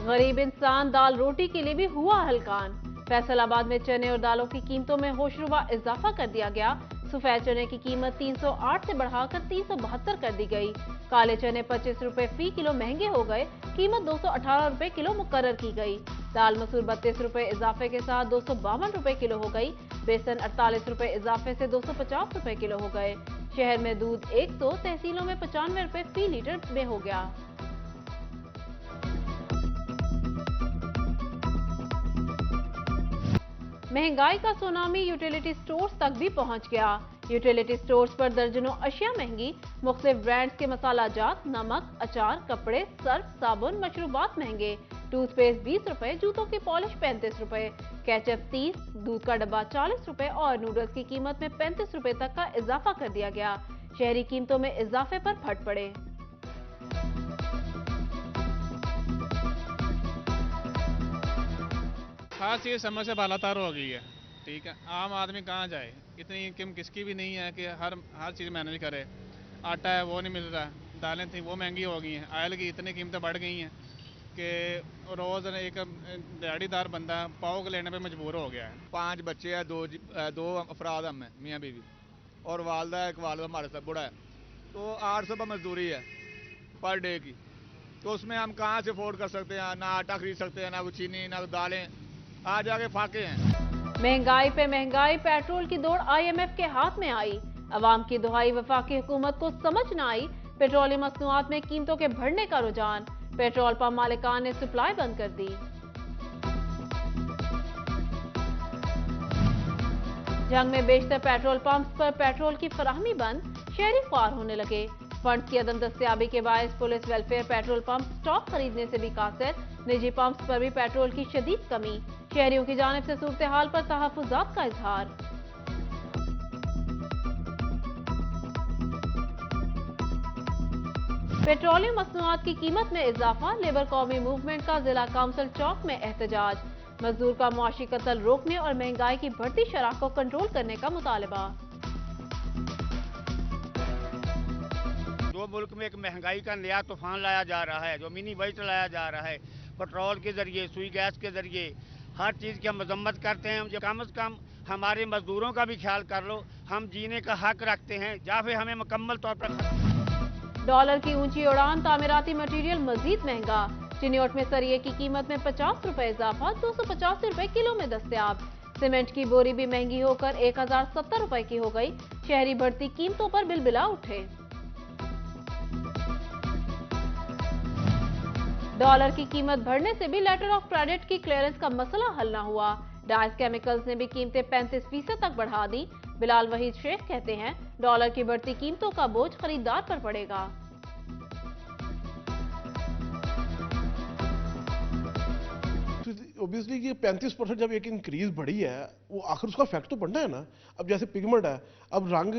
गरीब इंसान दाल रोटी के लिए भी हुआ हलकान। फैसलाबाद में चने और दालों की कीमतों में होशरुबा इजाफा कर दिया गया। सफेद चने की कीमत 308 से बढ़ाकर 372 कर दी गई। काले चने 25 रुपए फी किलो महंगे हो गए। कीमत 218 रुपए किलो मुकर्रर की गई। दाल मसूर 32 रुपए इजाफे के साथ 252 रुपए किलो हो गई। बेसन 48 रुपए इजाफे से 250 रुपए किलो हो गए। शहर में दूध 100, तहसीलों में 95 रुपए फी लीटर में हो गया। महंगाई का सुनामी यूटिलिटी स्टोर्स तक भी पहुंच गया। यूटिलिटी स्टोर्स पर दर्जनों अशिया महंगी। मुख्तलिफ ब्रांड्स के मसाला जात, नमक, अचार, कपड़े, सर्फ, साबुन, मशरूबात महंगे। टूथपेस्ट 20 रुपए, जूतों की पॉलिश 35 रुपए, केचप 30, दूध का डब्बा 40 रुपए और नूडल्स की कीमत में 35 रुपए तक का इजाफा कर दिया गया। शहरी कीमतों में इजाफे पर फट पड़े। खास ये समस्या बालातार हो गई है। ठीक है, आम आदमी कहाँ जाए, इतनी इनकम किसकी भी नहीं है कि हर हर चीज़ मैनेज करे। आटा है वो नहीं मिल रहा, दालें थी वो महंगी हो गई हैं, ऑयल की इतनी कीमतें बढ़ गई हैं कि रोज़ एक दिहाड़ीदार बंदा पाव के लेने पे मजबूर हो गया है। 5 बच्चे हैं, दो अफराद हम हैं, मियाँ बीवी, और वालदा है, एक वालदा हमारे साथ बूढ़ा है। तो 800 रुपये मजदूरी है पर डे की। तो उसमें हम कहाँ से अफोर्ड कर सकते हैं? ना आटा खरीद सकते हैं, ना वो चीनी, ना दालें, आ जाके फाके हैं। महंगाई पे महंगाई, पेट्रोल की दौड़ आईएमएफ के हाथ में आई। अवाम की दुहाई वफाकी हुकूमत को समझ न आई। पेट्रोलियम मसनूआत में कीमतों के बढ़ने का रुझान। पेट्रोल पंप मालिकान ने सप्लाई बंद कर दी। जंग में बेशतर पेट्रोल पंप्स पर पेट्रोल की फराहमी बंद। शहरी ख्वार होने लगे। फंड्स की अदम दस्तियाबी के बायस police welfare petrol pump stock खरीदने से भी कासिर। निजी पंप्स पर भी पेट्रोल की शदीद कमी। शहरियों की जानिब से सूरत हाल पर तहफ्फुज़ात का इजहार। पेट्रोलियम मसनूआत की कीमत में इजाफा। लेबर कौमी मूवमेंट का जिला काउंसिल चौक में एहतजाज। मजदूर का मुआशी कत्ल रोकने और महंगाई की बढ़ती शरह को कंट्रोल करने का मुतालबा। जो मुल्क में एक महंगाई का नया तूफान लाया जा रहा है, जो मिनी बजट लाया जा रहा है, पेट्रोल के जरिए, सुई गैस के जरिए, हर चीज़ की हम मजम्मत करते हैं। जो कम से कम हमारे मजदूरों का भी ख्याल कर लो। हम जीने का हक रखते हैं, या फिर हमें मुकम्मल तौर पर। डॉलर की ऊंची उड़ान, तामीराती मटीरियल मजीद महंगा। चिन्योट में सरिये की कीमत में 50 रुपए इजाफा, 285 रुपए किलो में दस्तयाब। सीमेंट की बोरी भी महंगी होकर 1070 रुपए की हो गई। शहरी बढ़ती कीमतों पर बिलबिला उठे। डॉलर की कीमत बढ़ने से भी लेटर ऑफ क्रेडिट की क्लियरेंस का मसला हल न हुआ। डाइस केमिकल्स ने भी कीमतें 35% तक बढ़ा दी। बिलाल वहीद शेख कहते हैं, डॉलर की बढ़ती कीमतों का बोझ खरीदार पर पड़ेगा। ऑब्वियसली ये 35% जब एक इंक्रीज बढ़ी है, वो आखिर उसका फैक्ट तो पड़ना है ना। अब जैसे पिगमेंट है, अब रंग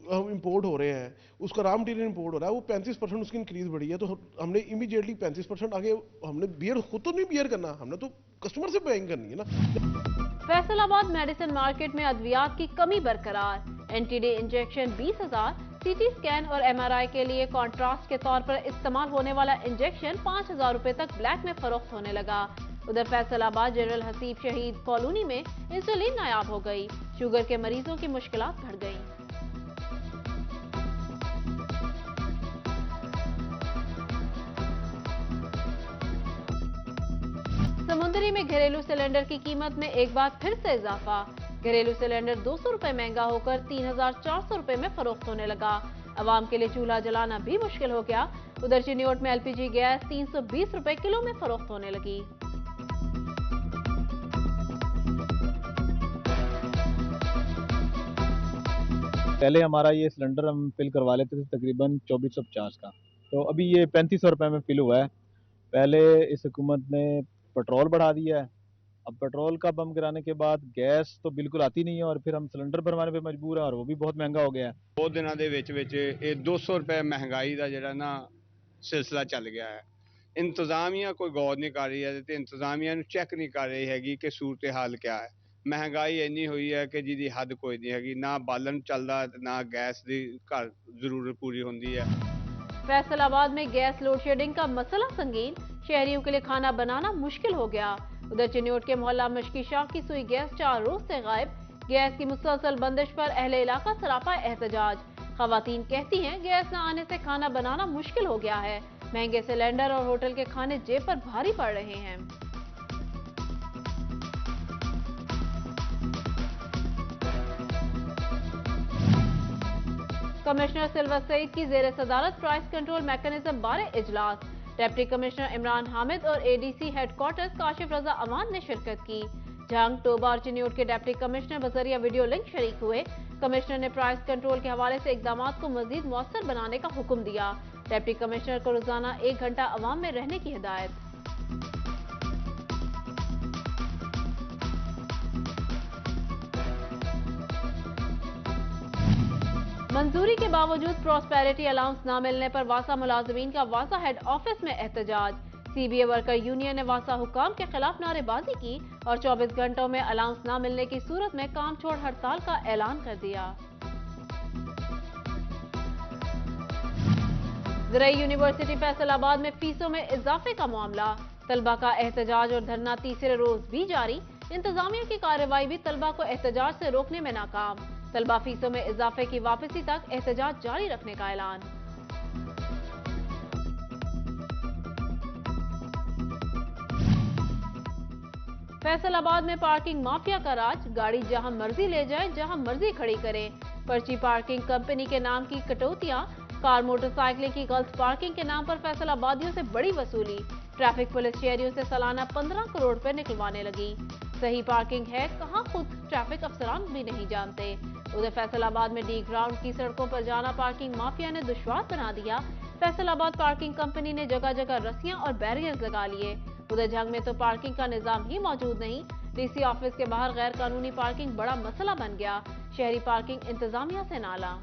हम इंपोर्ट हो रहे हैं, उसका रॉ मटेरियल इंपोर्ट हो रहा है, वो 35% उसकी इंक्रीज बढ़ी है, तो हमने इमीडिएटली 35% आगे हमने बियर खुद तो नहीं बियर करना, हमने तो कस्टमर से बाइंग करनी है ना। फैसलाबाद मेडिसिन मार्केट में अद्वियात की कमी बरकरार। एनटीडी इंजेक्शन 20,000, सीटी स्कैन और एमआरआई के लिए कॉन्ट्रास्ट के तौर पर इस्तेमाल होने वाला इंजेक्शन 5,000 रुपए तक ब्लैक में फरोख्त होने लगा। उधर फैसलाबाद जनरल हसीब शहीद कॉलोनी में इंसुलिन नायाब हो गई। शुगर के मरीजों की मुश्किलात बढ़ गई। समुद्री में घरेलू सिलेंडर की कीमत में एक बार फिर से इजाफा। घरेलू सिलेंडर 200 रुपए महंगा होकर 3,400 रुपए में फरोख्त होने लगा। अवाम के लिए चूल्हा जलाना भी मुश्किल हो गया। उधर चिन्योट में एलपीजी गैस 320 रुपए किलो में फरोख्त होने लगी। पहले हमारा ये सिलेंडर हम फिल करवा लेते थे तकरीबन 2450 का, तो अभी ये 3500 रुपये में फिल हुआ है। पहले इस हुकूमत ने पेट्रोल बढ़ा दिया है। अब पेट्रोल का बम गिराने के बाद गैस तो बिल्कुल आती नहीं है, और फिर हम सिलेंडर भरवाने पे मजबूर हैं, और वो भी बहुत महंगा हो गया है। 2 ਦਿਨਾਂ ਦੇ ਵਿੱਚ ਇਹ 200 ਰੁਪਏ ਮਹਿੰਗਾਈ ਦਾ ਜਿਹੜਾ ਨਾ ਸਿਲਸਿਲਾ ਚੱਲ ਗਿਆ ਹੈ। ਇੰਤਜ਼ਾਮੀਆ ਕੋਈ ਗੌਰ ਨਹੀਂ ਕਰ ਰਹੀ ਹੈ ਤੇ ਇੰਤਜ਼ਾਮੀਆ ਨੂੰ ਚੈੱਕ ਨਹੀਂ ਕਰ ਰਹੀ ਹੈਗੀ ਕਿ ਸੂਰਤ ਹਾਲ ਕਿਆ ਹੈ। ਮਹਿੰਗਾਈ ਇੰਨੀ ਹੋਈ ਹੈ ਕਿ ਜਿਹਦੀ ਹੱਦ ਕੋਈ ਨਹੀਂ ਹੈਗੀ, ਨਾ ਬਾਲਣ ਚੱਲਦਾ ਤੇ ਨਾ ਗੈਸ ਦੀ ਘਰ ਜ਼ਰੂਰਤ ਪੂਰੀ ਹੁੰਦੀ ਹੈ। फैसलाबाद में गैस लोड शेडिंग का मसला संगीन, शहरियों के लिए खाना बनाना मुश्किल हो गया। उधर चिन्योट के मोहल्ला मशकी शाह की सुई गैस 4 रोज से गायब। गैस की मुसलसल बंदिश पर अहले इलाका सरापा एहतजाज। खवातीन कहती हैं गैस न आने से खाना बनाना मुश्किल हो गया है। महंगे सिलेंडर और होटल के खाने जेब पर भारी पड़ रहे हैं। कमिश्नर सिल्वर सईद की जेर सदारत प्राइस कंट्रोल मैकेनिज्म बारे इजलास। डिप्टी कमिश्नर इमरान हामिद और एडीसी हेडक्वार्टर्स काशिफ रजा अमान ने शिरकत की। जंग, टोबा और चिन्योट के डिप्टी कमिश्नर बजरिया वीडियो लिंक शरीक हुए। कमिश्नर ने प्राइस कंट्रोल के हवाले से इकदाम को मजीद मौसर बनाने का हुक्म दिया। डिप्टी कमिश्नर को रोजाना 1 घंटा अवाम में रहने की हिदायत। मंजूरी के बावजूद प्रॉस्पेरिटी अलाउंस न मिलने पर वासा मुलाजमीन का वासा हेड ऑफिस में एहतजाज। सीबीए वर्कर यूनियन ने वासा हुकाम के खिलाफ नारेबाजी की और 24 घंटों में अलाउंस न मिलने की सूरत में काम छोड़ हड़ताल का ऐलान कर दिया। ज़राई यूनिवर्सिटी फैसलाबाद में फीसों में इजाफे का मामला। तलबा का एहतजाज और धरना तीसरे रोज भी जारी। इंतजामिया की कार्रवाई भी तलबा को एहतजाज से रोकने में नाकाम। तलबा फीसों में इजाफे की वापसी तक एहतजाज जारी रखने का ऐलान। फैसलाबाद में पार्किंग माफिया का राज। गाड़ी जहां मर्जी ले जाए, जहां मर्जी खड़ी करें। पर्ची पार्किंग कंपनी के नाम की कटौतियां। कार मोटरसाइकिल की गलत पार्किंग के नाम पर फैसलाबादियों से बड़ी वसूली। ट्रैफिक पुलिस शहरियों से सालाना 15 करोड़ रुपए निकलवाने लगी। सही पार्किंग है कहां खुद ट्रैफिक अफसरान भी नहीं जानते। उधर फैसलाबाद में डी ग्राउंड की सड़कों पर जाना पार्किंग माफिया ने दुश्वार बना दिया। फैसलाबाद पार्किंग कंपनी ने जगह जगह रस्सियां और बैरियर्स लगा लिए। उधर जंग में तो पार्किंग का निजाम ही मौजूद नहीं। डीसी ऑफिस के बाहर गैर कानूनी पार्किंग बड़ा मसला बन गया। शहरी पार्किंग इंतजामिया से नाला।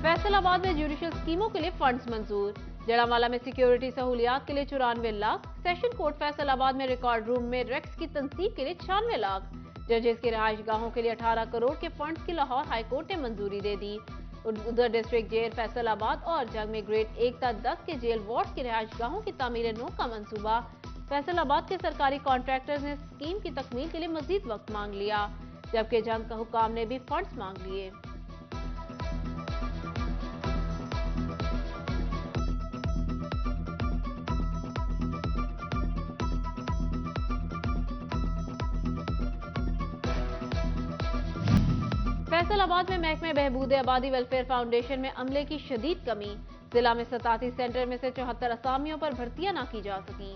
फैसलाबाद में जुडिशियल स्कीमों के लिए फंड्स मंजूर। जड़ावाला में सिक्योरिटी सहूलियात के लिए 94 लाख। सेशन कोर्ट फैसलाबाद में रिकॉर्ड रूम में रेक्स की तंसीब के लिए 96 लाख। जजेस की रिहाइश गाहों के लिए 18 करोड़ के फंड्स की लाहौर हाईकोर्ट ने मंजूरी दे दी। उधर डिस्ट्रिक्ट जेल फैसलाबाद और जंग में ग्रेड 1 तक 10 के जेल वार्ड की रिहाइश गाहों की तामीर नो का मंसूबा। फैसलाबाद के सरकारी कॉन्ट्रैक्टर्स ने स्कीम की तकमील के लिए मजीद वक्त मांग लिया, जबकि जंग का हुकाम ने भी फंड्स मांग लिए। फैसलाबाद में महकमे बहबूद आबादी वेलफेयर फाउंडेशन में अमले की शदीद कमी। जिला में 87 सेंटर में से 74 असामियों पर भर्तियां ना की जा सकी।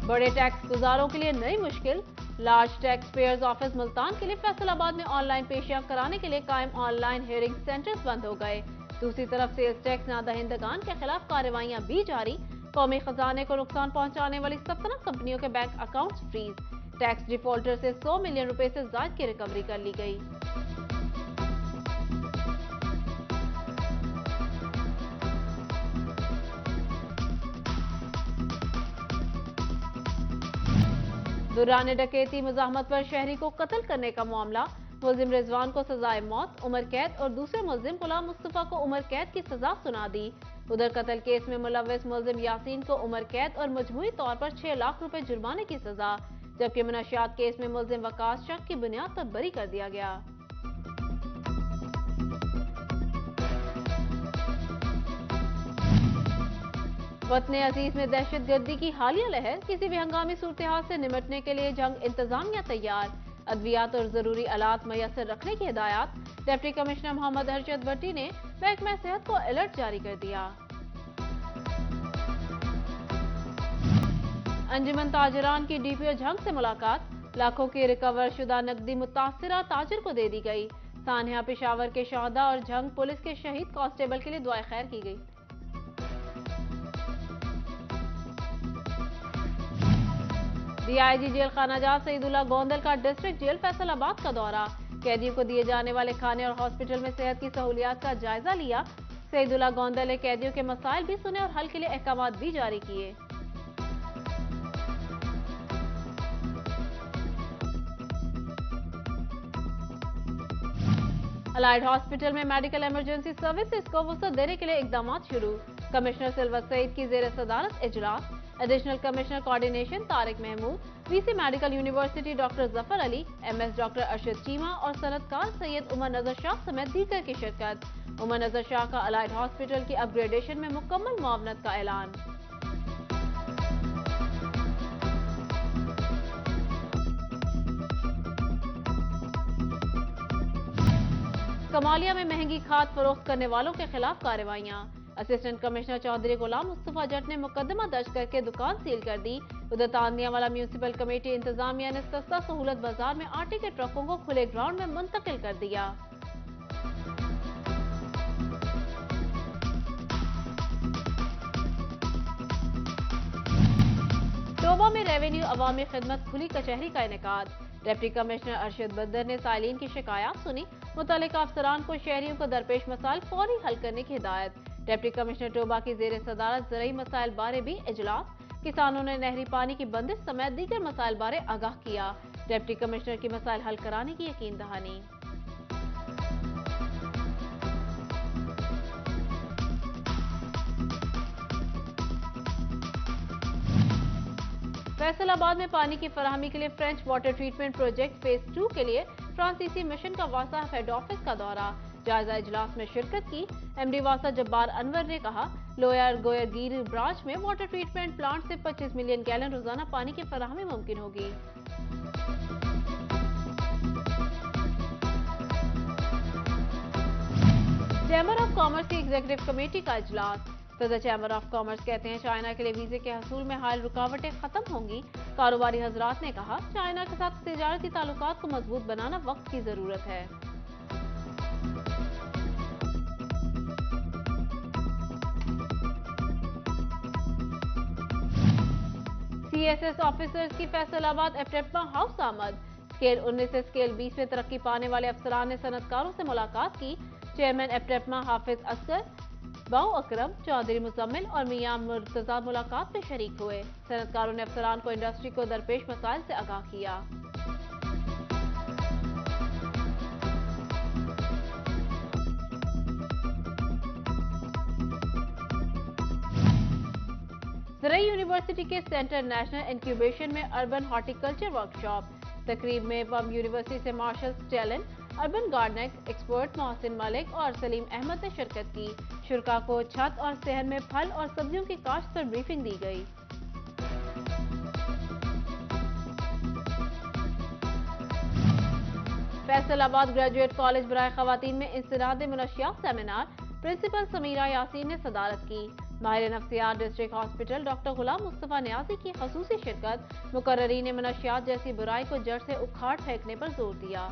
बड़े टैक्स गुजारों के लिए नई मुश्किल। Large tax payers office Multan के लिए फैसलाबाद में ऑनलाइन पेशियां कराने के लिए कायम ऑनलाइन हियरिंग सेंटर्स बंद हो गए। दूसरी तरफ सेल्स टैक्स नादहिंदगान के खिलाफ कार्रवाइयां भी जारी। कौमी खजाने को नुकसान पहुंचाने वाली 17 कंपनियों के bank accounts freeze. Tax defaulter से 100 मिलियन रुपए से ज्यादा की रिकवरी कर ली गई। दुराने डकैती मुजाहमत पर शहरी को कत्ल करने का मामला। मुलजिम रिजवान को सजाए मौत, उम्र कैद और दूसरे मुलजिम गुलाम मुस्तफा को उम्र कैद की सजा सुना दी। उधर कत्ल केस में मुलव्वस मुलजिम यासीन को उम्र कैद और मजमूई तौर पर 6 लाख रुपए जुर्माने की सजा, जबकि मुनशियात केस में मुलजिम वकास शक की बुनियाद पर बरी कर दिया गया। वतन अजीज में दहशतगर्दी की हालिया लहर। किसी भी हंगामी सूरत से निपटने के लिए जंग इंतजामिया तैयार। अद्वियात और जरूरी आलात मैसर रखने की हिदायत। डिप्टी कमिश्नर मोहम्मद अरशद भट्टी ने महकमा सेहत को अलर्ट जारी कर दिया। अंजुमन ताजरान की डीपीओ जंग से मुलाकात। लाखों की रिकवर शुदा नकदी मुतासिरा ताजिर को दे दी गई। सान्या पेशावर के शहदा और जंग पुलिस के शहीद कांस्टेबल के लिए दुआ खैर की गई। डीआईजी जेल खानाजात सईदुल्लाह गोंदल का डिस्ट्रिक्ट जेल फैसलाबाद का दौरा। कैदियों को दिए जाने वाले खाने और हॉस्पिटल में सेहत की सहूलियात का जायजा लिया। सईदुल्लाह गोंदल ने कैदियों के मसाइल भी सुने और हल के लिए अहकाम भी जारी किए। अलाइड हॉस्पिटल में मेडिकल इमरजेंसी सर्विसेज को वसअत देने के लिए इकदाम शुरू। कमिश्नर सिल्वत सईद की जेर सदारत इजलास। Additional commissioner coordination Tariq Mahmood, VC medical university doctor Zafar Ali, MS doctor Arshad Cheema और सनतकार सैयद उमर नजर शाह समेत दीगर की शिरकत। उमर नजर शाह का अलाइड हॉस्पिटल की अपग्रेडेशन में मुकम्मल मुआवनत का ऐलान। कमालिया में महंगी खाद फरोख्त करने वालों के खिलाफ कार्रवाइयां। असिस्टेंट कमिश्नर चौधरी गुलाम मुस्तफा जट ने मुकदमा दर्ज करके दुकान सील कर दी। उधर तांदियावाला म्यूनिसिपल कमेटी इंतजामिया ने सस्ता सहूलत बाजार में आटे के ट्रकों को खुले ग्राउंड में मुंतकिल कर दिया। टोबा में रेवेन्यू अवामी खिदमत खुली कचहरी का इनेकाद। डिप्टी कमिश्नर अरशद बदर ने साइलिन की शिकायत सुनी। मुतल्लिका अफसरान को शहरियों को दरपेश मसाइल फौरी हल करने की हिदायत। डिप्टी कमिश्नर टोबा की जेर सदारत ज़रई मसाइल बारे भी इजलास। किसानों ने नहरी पानी की बंदिश समेत दीगर मसाइल बारे आगाह किया। डिप्टी कमिश्नर की मसाइल हल कराने की यकीन दहानी। फैसलाबाद में पानी की फराहमी के लिए French water treatment project phase 2 के लिए फ्रांसीसी मिशन का वासा हेड ऑफिस का दौरा। जायजा इजलास में शिरकत की। एमडी वासा जब्बार अनवर ने कहा, लोयर गोयरगीर ब्रांच में वाटर ट्रीटमेंट प्लांट से 25 मिलियन गैलन रोजाना पानी की फराहमी मुमकिन होगी। चैम्बर ऑफ कॉमर्स की एग्जीक्यूटिव कमेटी का इजलास। सदर चैम्बर ऑफ कॉमर्स कहते हैं चाइना के लिए वीजे के हसूल में हाल रुकावटें खत्म होंगी। कारोबारी हजरात ने कहा, चाइना के साथ तिजारती ताल्लुकात को मजबूत बनाना वक्त की जरूरत है। सीएसएस ऑफिसर्स की फैसलाबाद एप्टेप्मा हाउस आमद। स्केल 19 से स्केल 20 में तरक्की पाने वाले अफसरान ने सनतकारों से मुलाकात की। चेयरमैन एप्टेप्मा हाफिज असगर, बाऊ अकरम, चौधरी मुजम्मिल और मियां मुर्तजा मुलाकात में शरीक हुए। सनतकारों ने अफसरान को इंडस्ट्री को दरपेश मसाइल से आगाह किया। ज़रई यूनिवर्सिटी के सेंटर नेशनल इंक्यूबेशन में अर्बन हॉर्टिकल्चर वर्कशॉप। तकरीब में पम यूनिवर्सिटी से Marshall Stellan, urban gardening expert Mohsin Malik और सलीम अहमद ने शिरकत की। शुरका को छत और सहन में फल और सब्जियों की काश्त पर ब्रीफिंग दी गई। फैसलाबाद ग्रेजुएट कॉलेज बराए खवातीन में इंसदाद मुनशियात सेमिनार। प्रिंसिपल समीरा यासीन ने सदारत की। माहिर नफ्सियात district hospital doctor Ghulam Mustafa Niazi की खसूसी शिरकत। मुकर्ररीन ने मुनशियात जैसी बुराई को जड़ से उखाड़ फेंकने पर जोर दिया।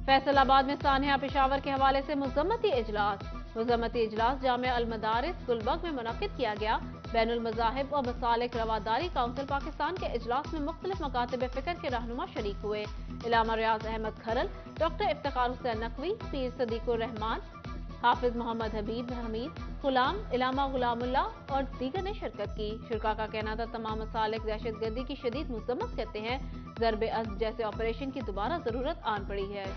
फैसलाबाद में सानिया पेशावर के हवाले से मुज़म्मती इजलास। मुज़म्मती इजलास जामिया अल मदारिस गुलबर्ग में मुनक्किद किया गया। बैनुल मज़ाहिब और मसालिक रवादारी काउंसिल पाकिस्तान के इजलास में मुख्तलिफ मकातिब फ़िक्र के रहनुमा शरीक हुए। इलामा रियाज अहमद खरल, डॉक्टर इफ्तिखार हुसैन नकवी, पीर सदीकुर रहमान, हाफिज मोहम्मद हबीब हमीद, गुलाम इलामा गुलामुल्लाह और दीगर ने शिरकत की। शुरका का कहना था तमाम मसालिक दहशतगर्दी की शदीद मुज़म्मत करते हैं। ज़रबे अज़्म जैसे ऑपरेशन की दोबारा जरूरत आन पड़ी है।